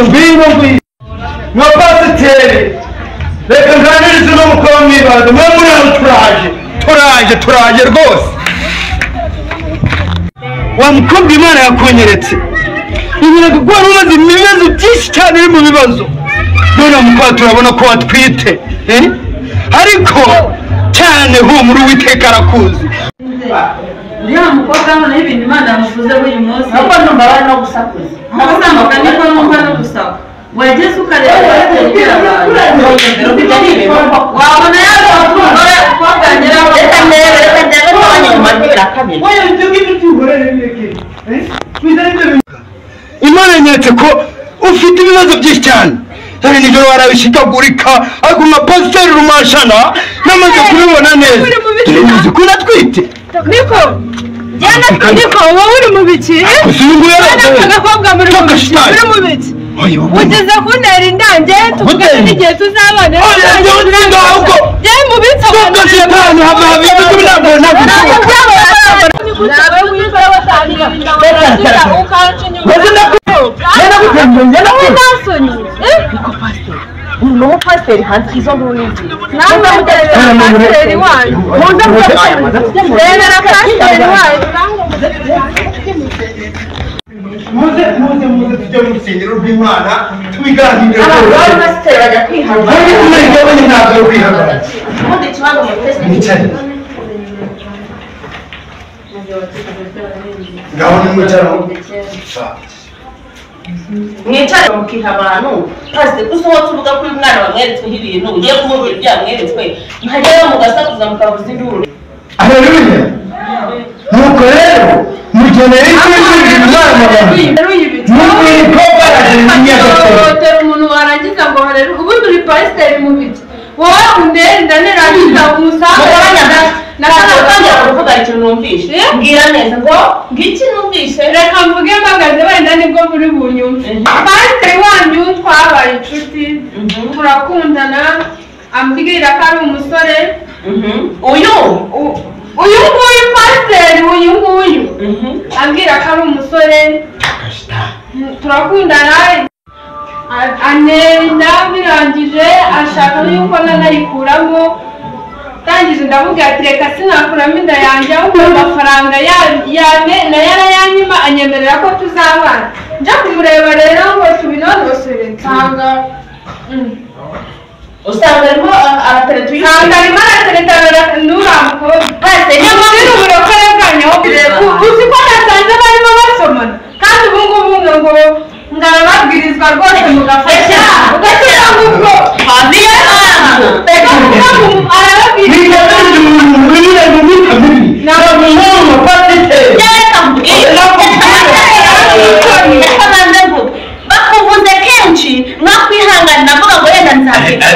ngwino nka pasiteri reka nganirize n'umukobwa mwibanda mwe muri aho turaje rwose wa mukobwa Imana yakunyeretse ibintu gukora umaze ibibazo byinshi cyane uri mu bibazo none mukobwa turabona ko watwite ariko cyane humura Uwiteka arakuzi uriya mukobwa none ibintu Imana yamuvuze uyu munsi ntabwo numva bari no gusakuza nagusambuka niko numva no gusaba wageze ukareba bategera abantu wabona yazakumva kwaganyira reka ndebe ko nyuma birakabye oya ibyo ngibyo by'uburere n'iki Imana nyeretse ko ufite ibibazo byinshi cyane dore nijoro warabishikagurika ariko pasiteri rumashana namaze kubibona neza tuzi ko natwite niko wowe uri mu biki agakobwa muri mu biki ugeze kuntera indange tuvugana n'igihe tuzabana byari mu bitsa no pasiteri hanze izo n'ubundi namwe pasiteri wanyu muze tujye mu rusengero rw'Imana tubiganire abantu pasiteri bajya kwihagarara ntabwo kwihagarara ubundi kibazo mutese mwicare ngaho nimwicara mwicare mukiha abantu pasiteri usohotse uvuga ko uyu mwana wamweretsweho ibintu ugiye kumubwira ibyo yamweretswe nkajyayo mugasakuza mukavuza induru haleluya nuko rero mugeneye tera umuntu warangiza ngo harere ubundi uri pasiteri mu biki wowe undenda nerangiza umusanga natangira kuvuga ikintu numvishe mbwira neza ngo ngiki numvishe reka mvuge mpagaze wenda nibwo muri bunyumve pasiteri wanyu twabaye inshuti turakundana ambwira ko ari umusore uyu nguyu pasiteri uyu nguyu ambwira ko ari umusore turakundana anenda birangije ashaka yuko nanayikuramo tangije ndamubwira ati reka sinakuramo inda yanjye ahubwo amafaranga yarayanyima anyemerera ko tuzabana nja kumureba rero ngo tubinonosore nsanga usanga arimo aratereta n'uriya mukobwa nyamubwira uburokore bwanyu uzi ko nasanze barimo basomana kandi ubu ngubu ngo ngarababwirizwa rwose mugafasha ugashyira ngo ubwo bakuvuze kenshi mwakwihangana navuga ngo yenda nzabika